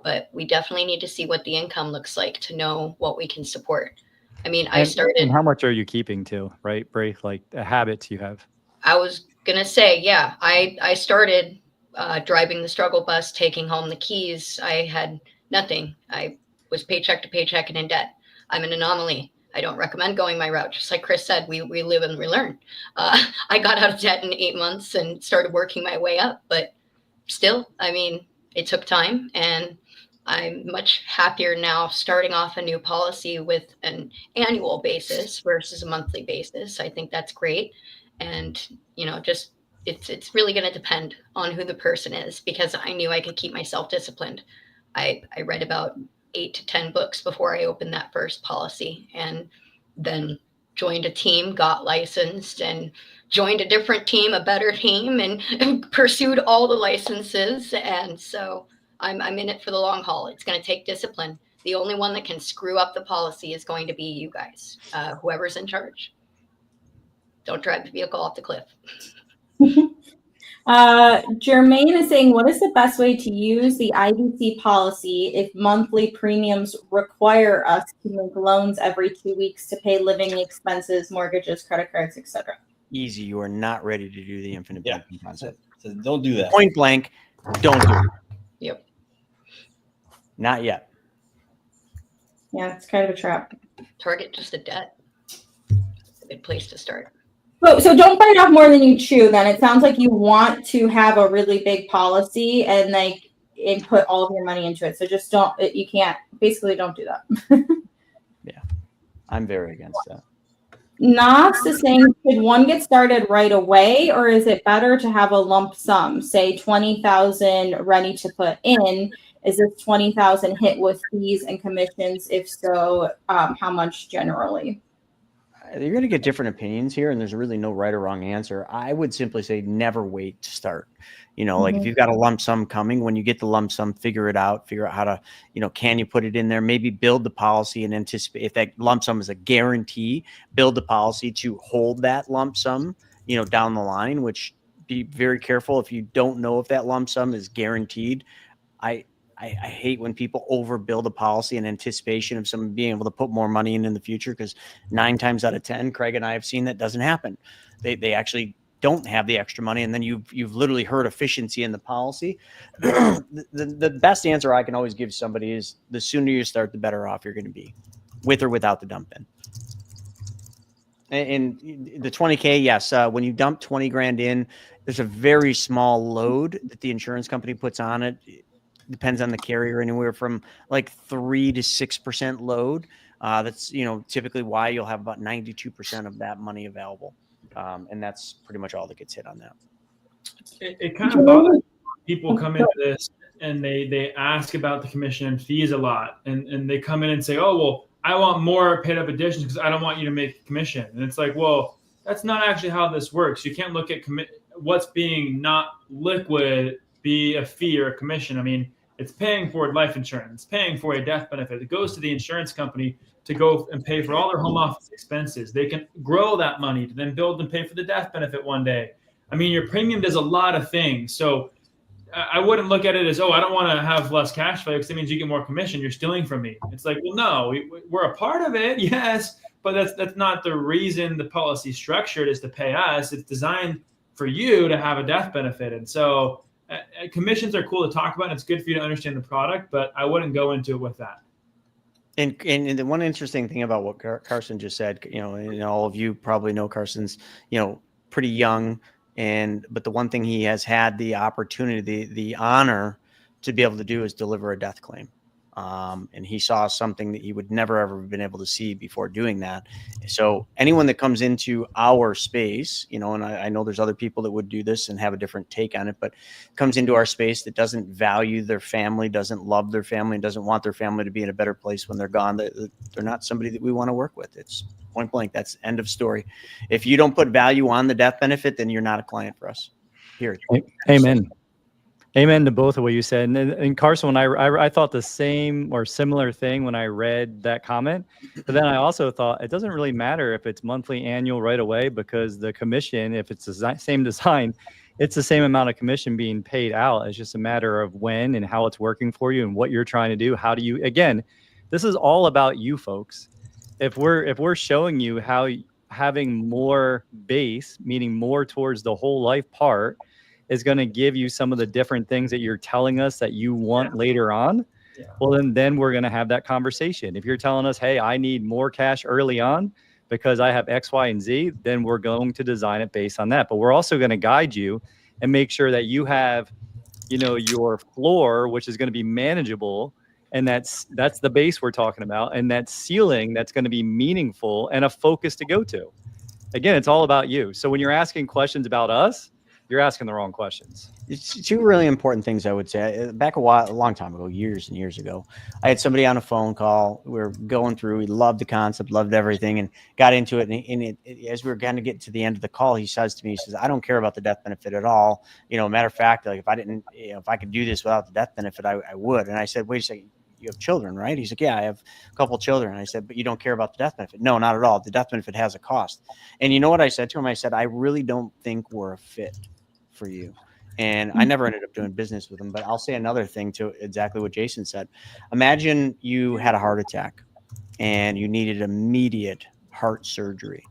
But we definitely need to see what the income looks like to know what we can support. I mean, I started. And how much are you keeping too, right, Bray? Like the habits you have. I was going to say, yeah, I started driving the struggle bus, taking home the keys. I had nothing. I was paycheck to paycheck and in debt. I'm an anomaly. I don't recommend going my route. Just like Chris said, we live and we learn. I got out of debt in 8 months and started working my way up. But still, I mean, it took time, and I'm much happier now starting off a new policy with an annual basis versus a monthly basis. I think that's great. And, you know, just it's really going to depend on who the person is, because I knew I could keep myself disciplined. I read about 8 to 10 books before I opened that first policy, and then joined a team, got licensed, and joined a different team, a better team, and pursued all the licenses. And so I'm in it for the long haul. It's going to take discipline. The only one that can screw up the policy is going to be you guys, whoever's in charge. Don't drive the vehicle off the cliff. Jermaine is saying, what is the best way to use the IBC policy if monthly premiums require us to make loans every 2 weeks to pay living expenses, mortgages, credit cards, etc.? Easy. You are not ready to do the infinite banking concept. So don't do that. Point blank, don't do it. Yep. Not yet. Yeah, it's kind of a trap. Target just a debt. A good place to start. So don't bite off more than you chew. Then it sounds like you want to have a really big policy and put all of your money into it. So just don't. You can't. Basically, don't do that. Yeah, I'm very against that. Nas is saying, should one get started right away, or is it better to have a lump sum, say 20,000 ready to put in? Is this 20,000 hit with fees and commissions? If so, how much generally? You're going to get different opinions here, and there's really no right or wrong answer. I would simply say never wait to start. You know, like if you've got a lump sum coming, when you get the lump sum, figure out how to, can you put it in there? Maybe build the policy and anticipate if that lump sum is a guarantee, build the policy to hold that lump sum, down the line, which be very careful if you don't know if that lump sum is guaranteed. I hate when people overbuild a policy in anticipation of someone being able to put more money in the future, because 9 times out of 10, Craig and I have seen that doesn't happen. They actually don't have the extra money, and then you've literally hurt efficiency in the policy. The best answer I can always give somebody is the sooner you start, the better off you're going to be, with or without the dump in. And the 20K, yes, when you dump 20 grand in, there's a very small load that the insurance company puts on it. Depends on the carrier, anywhere from like 3 to 6% load. That's, typically why you'll have about 92% of that money available. And that's pretty much all that gets hit on that. It kind of bothers people come into this and they ask about the commission and fees a lot. And they come in and say, oh, well, I want more paid up additions because I don't want you to make commission. And it's like, well, that's not actually how this works. You can't look at what's being not liquid be a fee or a commission. I mean, it's paying for life insurance, paying for a death benefit. It goes to the insurance company to go and pay for all their home office expenses. They can grow that money to then build and pay for the death benefit one day. I mean, your premium does a lot of things. So I wouldn't look at it as, I don't want to have less cash flow because it means you get more commission. You're stealing from me. It's like, well, no, we're a part of it, yes, but that's not the reason the policy is structured is to pay us. It's designed for you to have a death benefit. And so commissions are cool to talk about. And it's good for you to understand the product, but I wouldn't go into it with that. And the one interesting thing about what Carson just said, and all of you probably know Carson's, pretty young, But the one thing he has had the opportunity, the honor to be able to do is deliver a death claim. And he saw something that he would never ever have been able to see before doing that. So anyone that comes into our space, and I know there's other people that would do this and have a different take on it, but comes into our space that doesn't value their family, doesn't love their family, and doesn't want their family to be in a better place when they're gone, they're not somebody that we want to work with. It's point blank. That's end of story. If you don't put value on the death benefit, then you're not a client for us. Period. Amen. Amen to both of what you said. And Carson, when I thought the same or similar thing when I read that comment, but then I also thought it doesn't really matter if it's monthly, annual, right away, because the commission, if it's the same design, it's the same amount of commission being paid out. It's just a matter of when and how it's working for you and what you're trying to do. How do you, again, this is all about you folks. If we're showing you how having more base, meaning more towards the whole life part, is going to give you some of the different things that you're telling us that you want later on. Well, then we're going to have that conversation. If you're telling us, hey, I need more cash early on because I have X, Y, and Z, then we're going to design it based on that. But we're also going to guide you and make sure that you have, your floor, which is going to be manageable. And that's the base we're talking about. And that ceiling that's going to be meaningful and a focus to go to. Again, it's all about you. So when you're asking questions about us, you're asking the wrong questions. It's two really important things I would say. Back a long time ago, years and years ago, I had somebody on a phone call. We were going through, he loved the concept, loved everything, and got into it. And as we were kind of getting to the end of the call, he says to me, he says, I don't care about the death benefit at all. Matter of fact, like if I could do this without the death benefit, I would. And I said, wait a second. You have children, right? He's like, yeah, I have a couple children. I said, but you don't care about the death benefit? No, not at all. The death benefit has a cost. And you know what I said to him? I said, I really don't think we're a fit for you. And I never ended up doing business with him, but I'll say another thing to exactly what Jason said. Imagine you had a heart attack and you needed immediate heart surgery.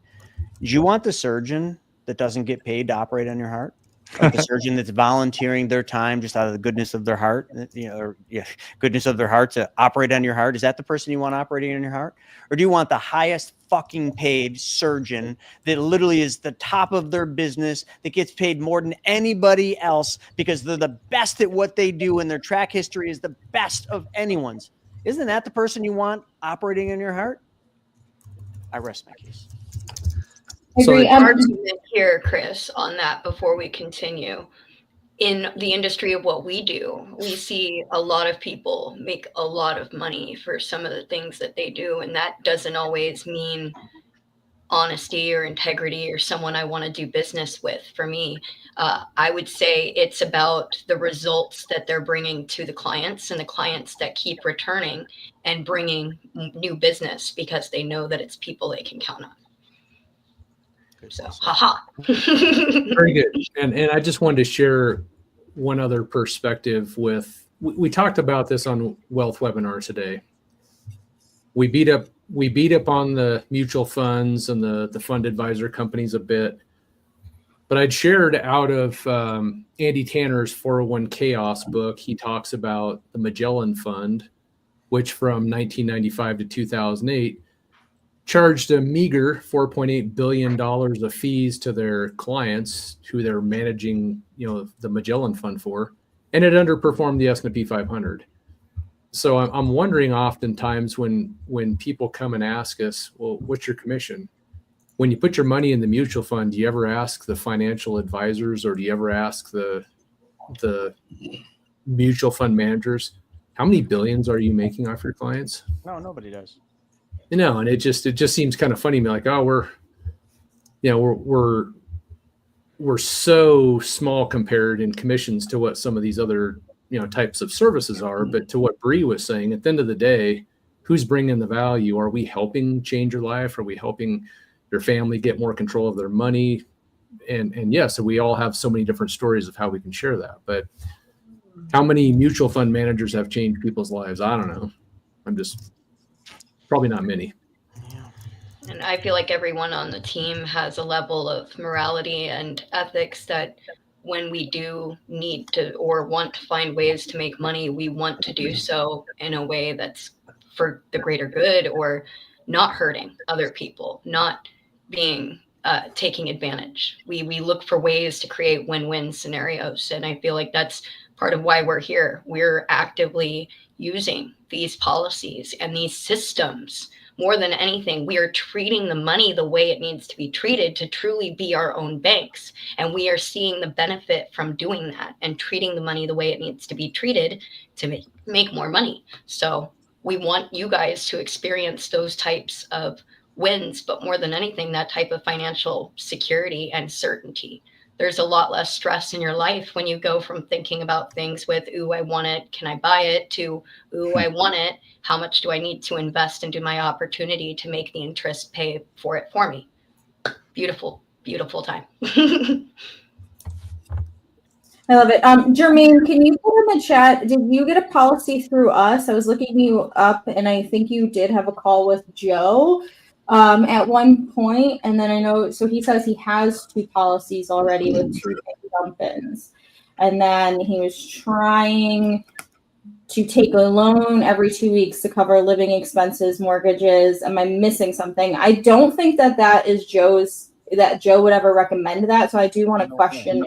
Do you want the surgeon that doesn't get paid to operate on your heart? Like the surgeon that's volunteering their time just out of the goodness of their heart, goodness of their heart to operate on your heart? Is that the person you want operating on your heart? Or do you want the highest fucking paid surgeon that literally is the top of their business, that gets paid more than anybody else because they're the best at what they do and their track history is the best of anyone's? Isn't that the person you want operating in your heart? I rest my case. Agree. Argument here, Chris, on that before we continue. In the industry of what we do, we see a lot of people make a lot of money for some of the things that they do. And that doesn't always mean honesty or integrity or someone I want to do business with. For me, I would say it's about the results that they're bringing to the clients and the clients that keep returning and bringing new business because they know that it's people they can count on. So, haha. Very good. And I just wanted to share one other perspective with, we talked about this on Wealth Webinar today. We beat up on the mutual funds and the fund advisor companies a bit, but I'd shared out of Andy Tanner's 401 Chaos book, he talks about the Magellan Fund, which from 1995 to 2008 charged a meager $4.8 billion of fees to their clients who they're managing, the Magellan Fund for, and it underperformed the S&P 500. So I'm wondering oftentimes when people come and ask us, well, what's your commission? When you put your money in the mutual fund, do you ever ask the financial advisors or do you ever ask the mutual fund managers, how many billions are you making off your clients? No, nobody does. No, and it just seems kind of funny to me, like, oh, we're so small compared in commissions to what some of these other types of services are. But to what Bree was saying, at the end of the day, who's bringing the value? Are we helping change your life? Are we helping your family get more control of their money? And yes, so we all have so many different stories of how we can share that. But how many mutual fund managers have changed people's lives? I don't know. Probably not many. And I feel like everyone on the team has a level of morality and ethics that when we do need to or want to find ways to make money, we want to do so in a way that's for the greater good or not hurting other people, not being taking advantage. We look for ways to create win-win scenarios. And I feel like that's part of why we're here. We're actively using these policies and these systems. More than anything, we are treating the money the way it needs to be treated to truly be our own banks. And we are seeing the benefit from doing that and treating the money the way it needs to be treated to make more money. So we want you guys to experience those types of wins, but more than anything, that type of financial security and certainty. There's a lot less stress in your life when you go from thinking about things with, ooh, I want it, can I buy it, to, ooh, I want it, how much do I need to invest into my opportunity to make the interest pay for it for me? Beautiful, beautiful time. I love it. Jermaine, can you put in the chat, did you get a policy through us? I was looking you up, and I think you did have a call with Joe at one point. And then I know, so he says he has 2 policies already with 2 dump-ins. And then he was trying to take a loan every 2 weeks to cover living expenses, mortgages. Am I missing something? I don't think that is that Joe would ever recommend that. So I do want to question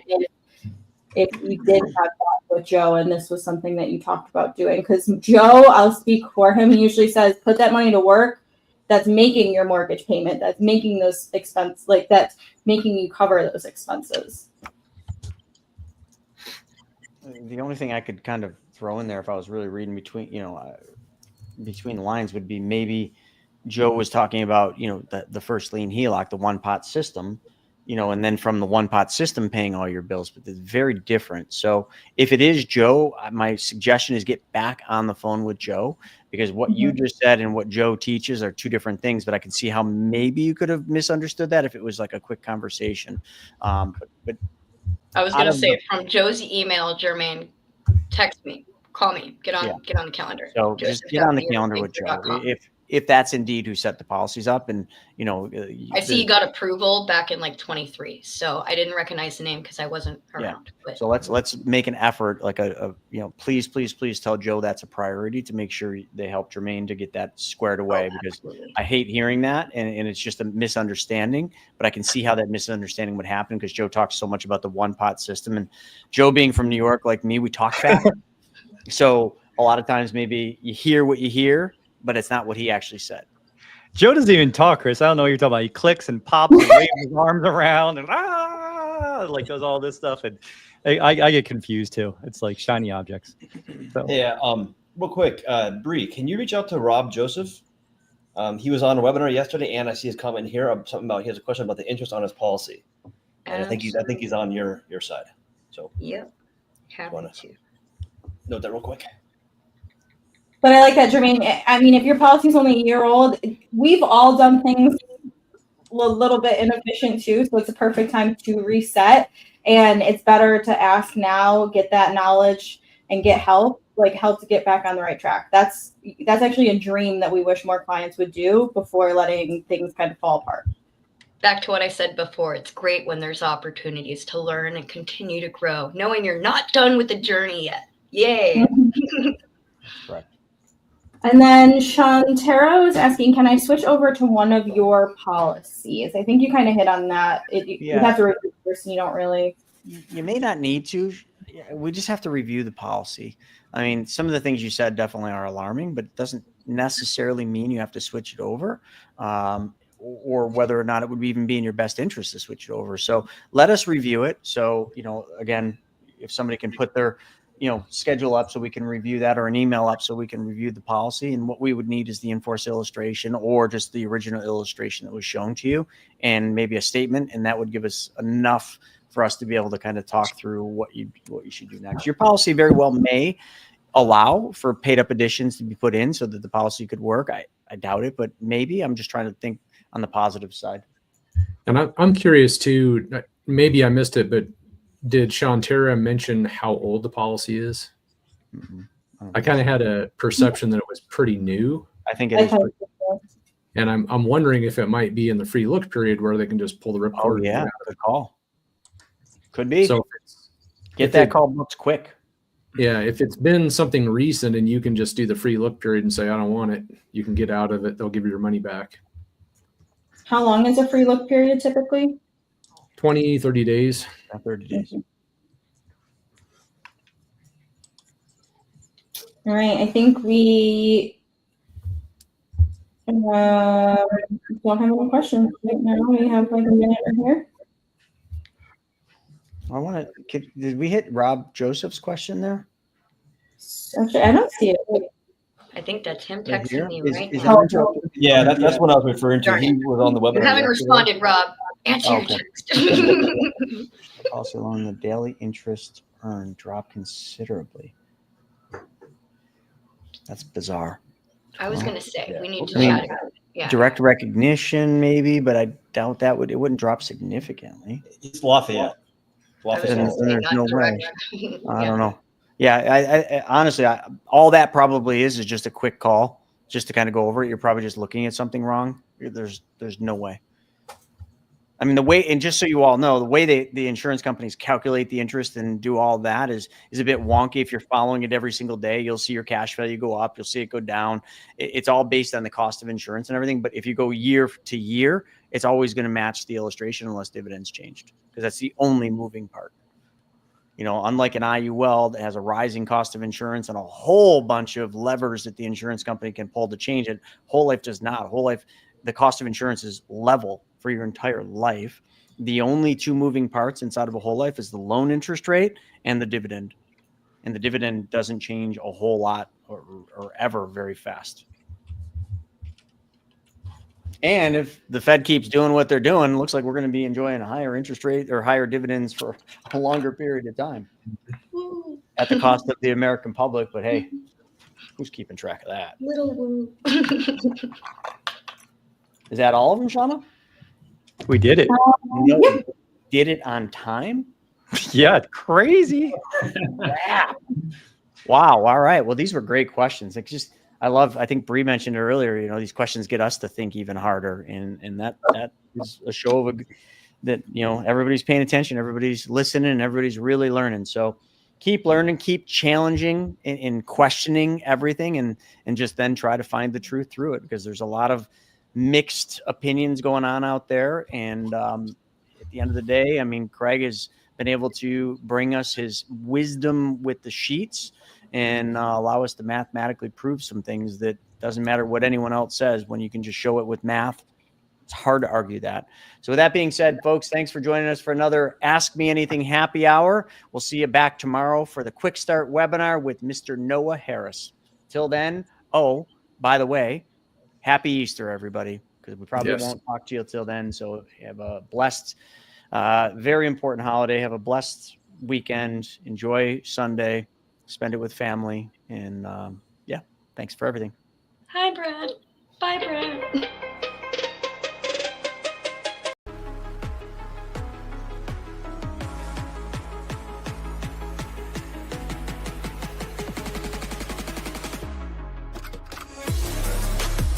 if you did have that with Joe and this was something that you talked about doing. Because Joe, I'll speak for him, he usually says, put that money to work. That's making your mortgage payment. That's making those expenses, like that's making you cover those expenses. The only thing I could kind of throw in there, if I was really reading between the lines, would be maybe Joe was talking about, the first lien HELOC, the one pot system, and then from the one pot system paying all your bills, but it's very different. So if it is Joe, my suggestion is get back on the phone with Joe, because what you just said and what Joe teaches are 2 different things, but I can see how maybe you could have misunderstood that if it was like a quick conversation. But I was going to say, from Joe's email, Jermaine, text me, call me, get on the calendar. So just get on the calendar with Joe if that's indeed who set the policies up. And I see you got approval back in like 23, so I didn't recognize the name because I wasn't around. But. So let's make an effort, like please tell Joe that's a priority to make sure they help Jermaine to get that squared away, because I hate hearing that, and it's just a misunderstanding. But I can see how that misunderstanding would happen because Joe talks so much about the one pot system, and Joe being from New York like me, we talk fast. So a lot of times maybe you hear what you hear, but it's not what he actually said. Joe doesn't even talk, Chris. I don't know what you're talking about. He clicks and pops and waves his arms around and like does all this stuff. And I get confused too. It's like shiny objects. So. Yeah. Real quick, Bree, can you reach out to Rob Joseph? He was on a webinar yesterday, and I see his comment here something about he has a question about the interest on his policy. And I think he's on your side. So Happy to note that real quick. But I like that, Jermaine. I mean, if your policy is only a year old, we've all done things a little bit inefficient too. So it's a perfect time to reset. And it's better to ask now, get that knowledge, and get help to get back on the right track. That's actually a dream that we wish more clients would do before letting things kind of fall apart. Back to what I said before, it's great when there's opportunities to learn and continue to grow, knowing you're not done with the journey yet. Yay. Right. And then Shantero is asking, can I switch over to one of your policies? I think you kind of hit on that. You have to review first, and you don't really. You may not need to. We just have to review the policy. I mean, some of the things you said definitely are alarming, but it doesn't necessarily mean you have to switch it over, or whether or not it would even be in your best interest to switch it over. So let us review it. So, again, if somebody can put their schedule up so we can review that, or an email up so we can review the policy. And what we would need is the in-force illustration, or just the original illustration that was shown to you, and maybe a statement. And that would give us enough for us to be able to kind of talk through what you should do next. Your policy very well may allow for paid up additions to be put in so that the policy could work. I doubt it, but maybe. I'm just trying to think on the positive side. And I'm curious too, maybe I missed it, but did Shantera mention how old the policy is? Mm-hmm. I kind of had a perception that it was pretty new. I think it is. And I'm wondering if it might be in the free look period where they can just pull the ripcord. Oh yeah, good call. Could be. So get that call booked quick. Yeah, if it's been something recent and you can just do the free look period and say, I don't want it, you can get out of it. They'll give you your money back. How long is a free look period typically? 20, 30 days. 30 days. All right, I think we don't have any questions right now. We have like a minute or here. I want to. Did we hit Rob Joseph's question there? Actually, I don't see it. Wait. I think that's him Right texting here? me Is right that now. interrupted? Yeah, that's what I was referring to. Darn He it. was on the webinar. You haven't yesterday. responded, Rob. Answer your Okay. text. Also, along the daily interest earned dropped considerably. That's bizarre. I was gonna say we need to I mean, chat about it. Yeah. Direct recognition, maybe, but I doubt that it wouldn't drop significantly. It's Lafayette. I was Then gonna Lafayette. say there's not no direct. I don't know. Yeah, I honestly, all that probably is just a quick call, just to kind of go over it. You're probably just looking at something wrong. There's no way. I mean, the way, and just so you all know, the way the insurance companies calculate the interest and do all that is a bit wonky. If you're following it every single day, you'll see your cash value go up. You'll see it go down. It's all based on the cost of insurance and everything. But if you go year to year, it's always going to match the illustration unless dividends changed, because that's the only moving part. You know, unlike an IUL that has a rising cost of insurance and a whole bunch of levers that the insurance company can pull to change it, whole life does not. Whole life, the cost of insurance is level for your entire life. The only two moving parts inside of a whole life is the loan interest rate and the dividend. And the dividend doesn't change a whole lot or ever very fast. And if the Fed keeps doing what they're doing, it looks like we're going to be enjoying a higher interest rate or higher dividends for a longer period of time at the cost of the American public. But hey, who's keeping track of that? Little woo. Is that all of them, Shauna? We did it. No, we did it on time? Yeah, crazy. Wow. All right. Well, these were great questions. I think Bree mentioned earlier, you know, these questions get us to think even harder. And that is a show of that, you know, everybody's paying attention, everybody's listening, and everybody's really learning. So keep learning, keep challenging and questioning everything, and just then try to find the truth through it, because there's a lot of mixed opinions going on out there. And at the end of the day, I mean, Craig has been able to bring us his wisdom with the sheets and allow us to mathematically prove some things that doesn't matter what anyone else says. When you can just show it with math, it's hard to argue that. So with that being said, folks, thanks for joining us for another Ask Me Anything happy hour. We'll see you back tomorrow for the Quick Start webinar with Mr. Noah Harris. Till then, oh, by the way, happy Easter, everybody, because we probably won't talk to you till then. So have a blessed, very important holiday. Have a blessed weekend. Enjoy Sunday. Spend it with family. And yeah, thanks for everything. Hi, Brad. Bye, Brad.